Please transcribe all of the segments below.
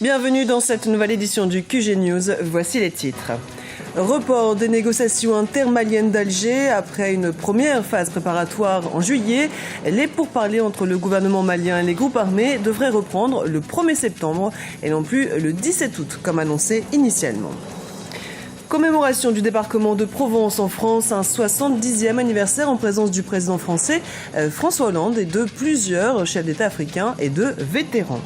Bienvenue dans cette nouvelle édition du QG News. Voici les titres. Report des négociations intermaliennes d'Alger. Après une première phase préparatoire en juillet, les pourparlers entre le gouvernement malien et les groupes armés devraient reprendre le 1er septembre et non plus le 17 août comme annoncé initialement. Commémoration du débarquement de Provence en France, un 70e anniversaire en présence du président français François Hollande et de plusieurs chefs d'État africains et de vétérans.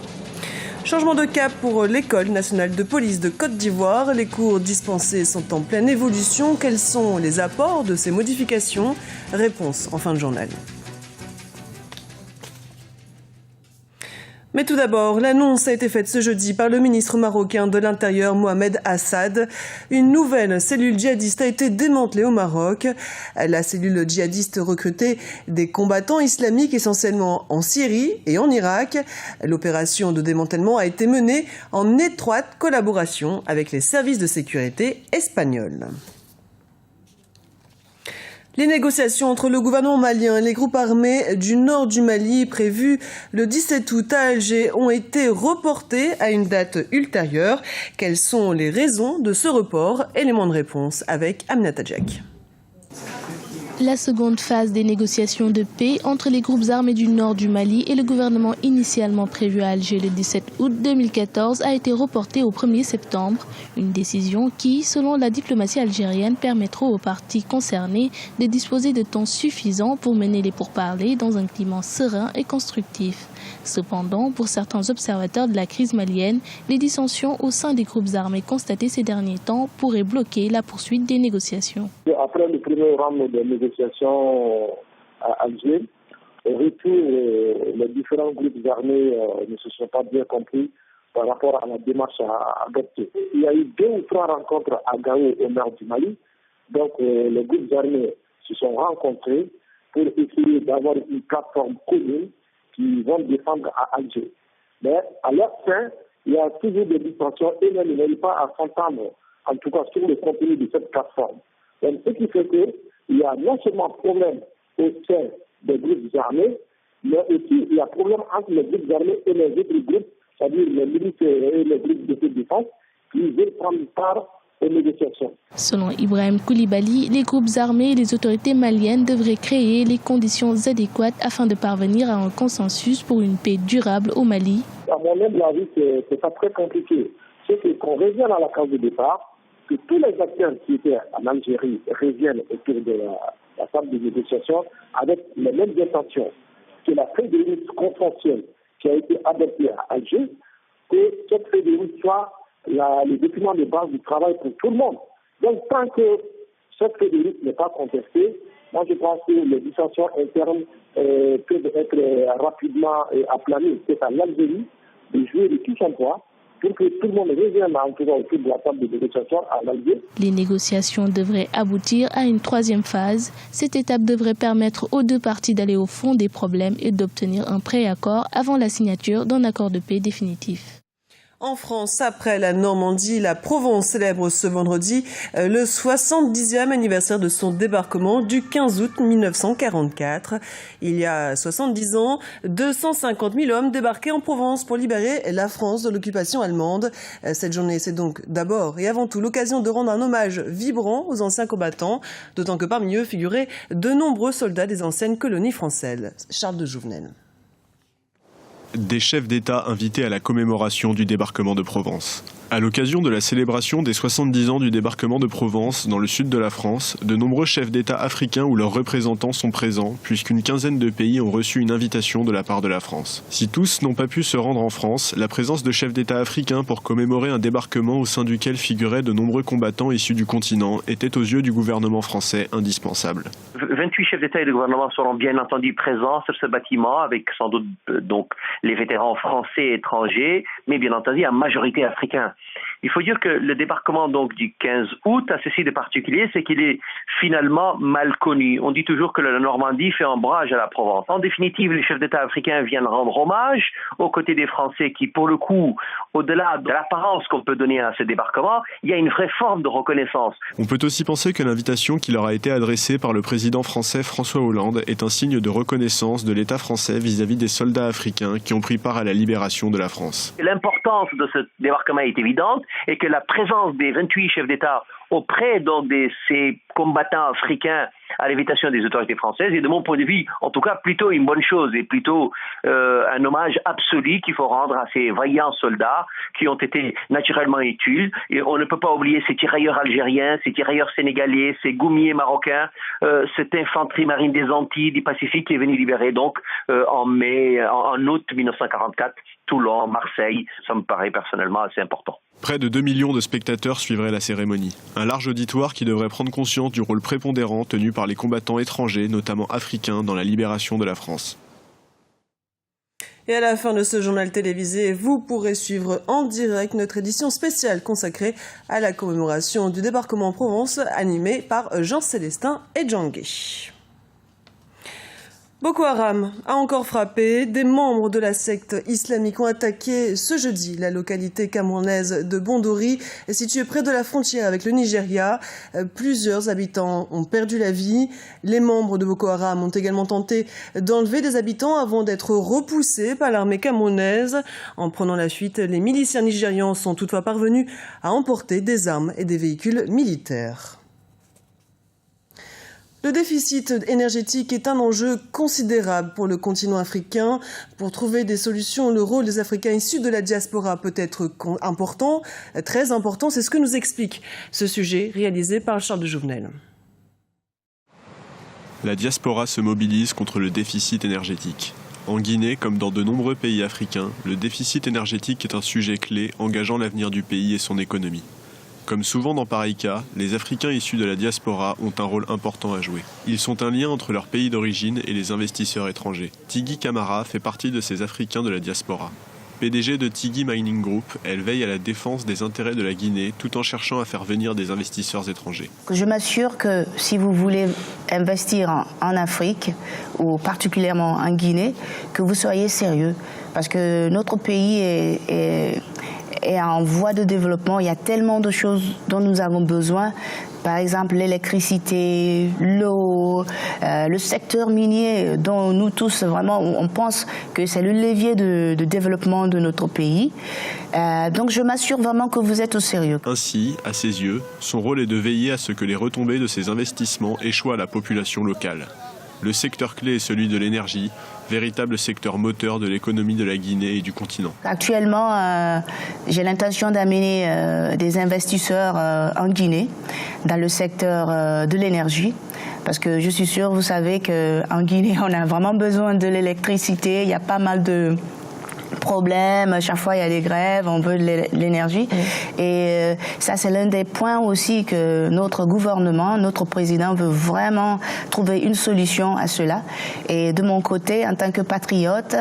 Changement de cap pour l'École nationale de police de Côte d'Ivoire. Les cours dispensés sont en pleine évolution. Quels sont les apports de ces modifications ? Réponse en fin de journal. Mais tout d'abord, l'annonce a été faite ce jeudi par le ministre marocain de l'Intérieur, Mohamed Assad. Une nouvelle cellule djihadiste a été démantelée au Maroc. La cellule djihadiste recrutait des combattants islamiques essentiellement en Syrie et en Irak. L'opération de démantèlement a été menée en étroite collaboration avec les services de sécurité espagnols. Les négociations entre le gouvernement malien et les groupes armés du nord du Mali prévues le 17 août à Alger ont été reportées à une date ultérieure. Quelles sont les raisons de ce report ? Élément de réponse avec Aminata Djek. La seconde phase des négociations de paix entre les groupes armés du nord du Mali et le gouvernement initialement prévu à Alger le 17 août 2014 a été reportée au 1er septembre. Une décision qui, selon la diplomatie algérienne, permettra aux parties concernées de disposer de temps suffisant pour mener les pourparlers dans un climat serein et constructif. Cependant, pour certains observateurs de la crise malienne, les dissensions au sein des groupes armés constatées ces derniers temps pourraient bloquer la poursuite des négociations. Après le premier round de négociations à Alger, au retour, les différents groupes armés ne se sont pas bien compris par rapport à la démarche à adopter. Il y a eu 2 ou 3 rencontres à Gao au nord du Mali. Donc les groupes armés se sont rencontrés pour essayer d'avoir une plateforme commune qui vont défendre à Alger. Mais à leur fin, il y a toujours des dissensions et même ils n'arrivent pas à s'entendre, en tout cas sur le contenu de cette plateforme. Donc, ce qui fait qu'il y a non seulement problème au sein des groupes armés, mais aussi il y a problème entre les groupes armés et les autres groupes, c'est-à-dire les milices et les groupes de défense, qui veulent prendre part aux négociations. Selon Ibrahim Koulibaly, les groupes armés et les autorités maliennes devraient créer les conditions adéquates afin de parvenir à un consensus pour une paix durable au Mali. À mon humble avis, c'est pas très compliqué. C'est qu'on revienne à la case de départ, que tous les acteurs qui étaient en Algérie reviennent autour de la table de négociation avec les mêmes intentions, que la feuille de route consensuelle qui a été adoptée à Alger, que cette feuille de route soit le document de base du travail pour tout le monde. Donc tant que cette feuille de route n'est pas contestée, moi je pense que les dissensions internes peuvent être rapidement aplanies. C'est à l'Algérie de jouer de tout son poids pour que tout le monde revienne en tout cas autour de la table de négociation à Alger. Les négociations devraient aboutir à une 3e phase. Cette étape devrait permettre aux 2 parties d'aller au fond des problèmes et d'obtenir un préaccord avant la signature d'un accord de paix définitif. En France, après la Normandie, la Provence célèbre ce vendredi le 70e anniversaire de son débarquement du 15 août 1944. Il y a 70 ans, 250 000 hommes débarquaient en Provence pour libérer la France de l'occupation allemande. Cette journée, c'est donc d'abord et avant tout l'occasion de rendre un hommage vibrant aux anciens combattants, d'autant que parmi eux figuraient de nombreux soldats des anciennes colonies françaises. Charles de Jouvenel. Des chefs d'État invités à la commémoration du débarquement de Provence. À l'occasion de la célébration des 70 ans du débarquement de Provence dans le sud de la France, de nombreux chefs d'État africains ou leurs représentants sont présents, puisqu'une quinzaine de pays ont reçu une invitation de la part de la France. Si tous n'ont pas pu se rendre en France, la présence de chefs d'État africains pour commémorer un débarquement au sein duquel figuraient de nombreux combattants issus du continent était aux yeux du gouvernement français indispensable. 28 chefs d'État et de gouvernement seront bien entendu présents sur ce bâtiment, avec sans doute donc les vétérans français et étrangers, mais bien entendu en majorité africains. Il faut dire que le débarquement donc du 15 août a ceci de particulier, c'est qu'il est finalement mal connu. On dit toujours que la Normandie fait ombrage à la Provence. En définitive, les chefs d'État africains viennent rendre hommage aux côtés des Français qui, pour le coup, au-delà de l'apparence qu'on peut donner à ce débarquement, il y a une vraie forme de reconnaissance. On peut aussi penser que l'invitation qui leur a été adressée par le président français François Hollande est un signe de reconnaissance de l'État français vis-à-vis des soldats africains qui ont pris part à la libération de la France. L'importance de ce débarquement est évidente et que la présence des 28 chefs d'État auprès donc, de ces combattants africains à l'invitation des autorités françaises est de mon point de vue en tout cas plutôt une bonne chose et plutôt un hommage absolu qu'il faut rendre à ces vaillants soldats qui ont été naturellement utiles et on ne peut pas oublier ces tirailleurs algériens, ces tirailleurs sénégalais, ces goumiers marocains, cette infanterie marine des Antilles, du Pacifique qui est venue libérer donc en août 1944 Toulon, Marseille. Ça me paraît personnellement assez important. Près de 2 millions de spectateurs suivraient la cérémonie. Un large auditoire qui devrait prendre conscience du rôle prépondérant tenu par les combattants étrangers, notamment africains, dans la libération de la France. Et à la fin de ce journal télévisé, vous pourrez suivre en direct notre édition spéciale consacrée à la commémoration du débarquement en Provence, animée par Jean Célestin et Djangué. Boko Haram a encore frappé. Des membres de la secte islamique ont attaqué ce jeudi la localité camerounaise de Bondori, située près de la frontière avec le Nigeria. Plusieurs habitants ont perdu la vie. Les membres de Boko Haram ont également tenté d'enlever des habitants avant d'être repoussés par l'armée camerounaise. En prenant la fuite, les miliciens nigérians sont toutefois parvenus à emporter des armes et des véhicules militaires. Le déficit énergétique est un enjeu considérable pour le continent africain. Pour trouver des solutions, le rôle des Africains issus de la diaspora peut être important, très important. C'est ce que nous explique ce sujet réalisé par Charles de Jouvenel. La diaspora se mobilise contre le déficit énergétique. En Guinée, comme dans de nombreux pays africains, le déficit énergétique est un sujet clé engageant l'avenir du pays et son économie. Comme souvent dans pareil cas, les Africains issus de la diaspora ont un rôle important à jouer. Ils sont un lien entre leur pays d'origine et les investisseurs étrangers. Tigui Camara fait partie de ces Africains de la diaspora. PDG de Tigui Mining Group, elle veille à la défense des intérêts de la Guinée tout en cherchant à faire venir des investisseurs étrangers. Je m'assure que si vous voulez investir en Afrique, ou particulièrement en Guinée, que vous soyez sérieux. Parce que notre pays est en voie de développement. Il y a tellement de choses dont nous avons besoin. Par exemple, l'électricité, l'eau, le secteur minier dont nous tous, vraiment, on pense que c'est le levier de développement de notre pays. Donc je m'assure vraiment que vous êtes au sérieux. Ainsi, à ses yeux, son rôle est de veiller à ce que les retombées de ces investissements échouent à la population locale. Le secteur clé est celui de l'énergie, véritable secteur moteur de l'économie de la Guinée et du continent. Actuellement, j'ai l'intention d'amener des investisseurs en Guinée, dans le secteur de l'énergie. Parce que je suis sûre, vous savez qu'en Guinée, on a vraiment besoin de l'électricité. Il y a pas mal de problèmes, chaque fois il y a des grèves, on veut de l'énergie. Et ça, c'est l'un des points aussi que notre gouvernement, notre président veut vraiment trouver une solution à cela. Et de mon côté, en tant que patriote,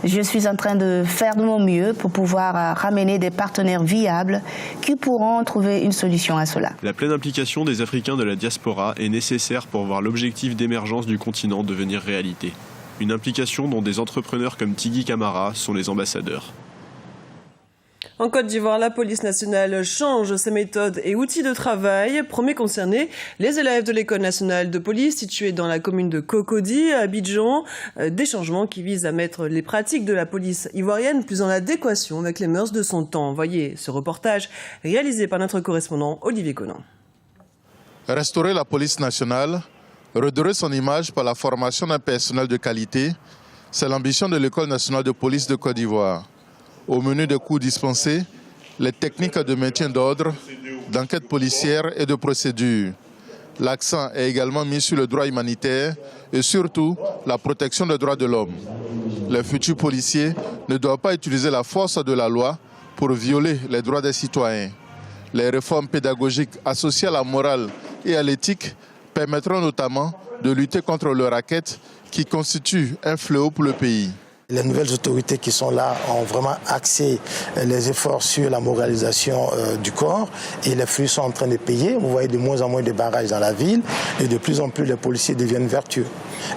je suis en train de faire de mon mieux pour pouvoir ramener des partenaires viables qui pourront trouver une solution à cela. La pleine implication des Africains de la diaspora est nécessaire pour voir l'objectif d'émergence du continent devenir réalité. Une implication dont des entrepreneurs comme Tigui Camara sont les ambassadeurs. En Côte d'Ivoire, la police nationale change ses méthodes et outils de travail. Premier concerné, les élèves de l'école nationale de police située dans la commune de Cocody, à Abidjan. Des changements qui visent à mettre les pratiques de la police ivoirienne plus en adéquation avec les mœurs de son temps. Voyez ce reportage réalisé par notre correspondant Olivier Conan. Restaurer la police nationale, redorer son image par la formation d'un personnel de qualité, c'est l'ambition de l'École nationale de police de Côte d'Ivoire. Au menu des cours dispensés, les techniques de maintien d'ordre, d'enquête policière et de procédure. L'accent est également mis sur le droit humanitaire et surtout la protection des droits de l'homme. Les futurs policiers ne doivent pas utiliser la force de la loi pour violer les droits des citoyens. Les réformes pédagogiques associées à la morale et à l'éthique permettront notamment de lutter contre le racket qui constitue un fléau pour le pays. Les nouvelles autorités qui sont là ont vraiment axé les efforts sur la moralisation du corps et les flux sont en train de payer. Vous voyez de moins en moins de barrages dans la ville et de plus en plus les policiers deviennent vertueux.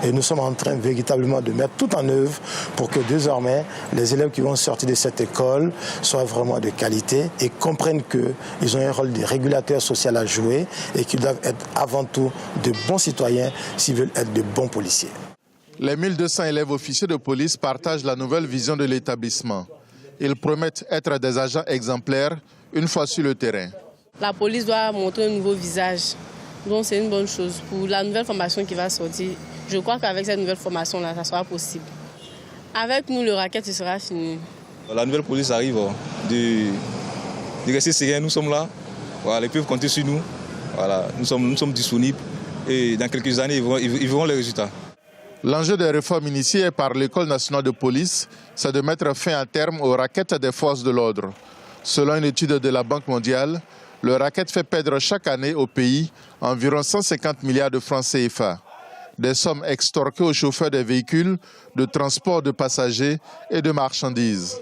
Et nous sommes en train véritablement de mettre tout en œuvre pour que désormais les élèves qui vont sortir de cette école soient vraiment de qualité et comprennent qu'ils ont un rôle de régulateur social à jouer et qu'ils doivent être avant tout de bons citoyens s'ils veulent être de bons policiers. Les 1200 élèves officiers de police partagent la nouvelle vision de l'établissement. Ils promettent être des agents exemplaires une fois sur le terrain. La police doit montrer un nouveau visage. Donc c'est une bonne chose pour la nouvelle formation qui va sortir. Je crois qu'avec cette nouvelle formation-là, ça sera possible. Avec nous, le racket, ce sera fini. La nouvelle police arrive de rester serein. Nous sommes là. Voilà, ils peuvent compter sur nous. Voilà, nous sommes disponibles. Et dans quelques années, ils verront les résultats. L'enjeu des réformes initiées par l'École nationale de police, c'est de mettre fin à terme au racket des forces de l'ordre. Selon une étude de la Banque mondiale, le racket fait perdre chaque année au pays environ 150 milliards de francs CFA. Des sommes extorquées aux chauffeurs des véhicules de transport de passagers et de marchandises.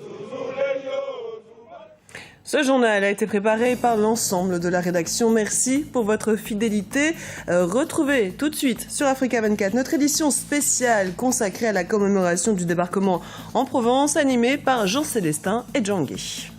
Ce journal a été préparé par l'ensemble de la rédaction. Merci pour votre fidélité. Retrouvez tout de suite sur Africa 24 notre édition spéciale consacrée à la commémoration du débarquement en Provence, animée par Jean Célestin et Djangui.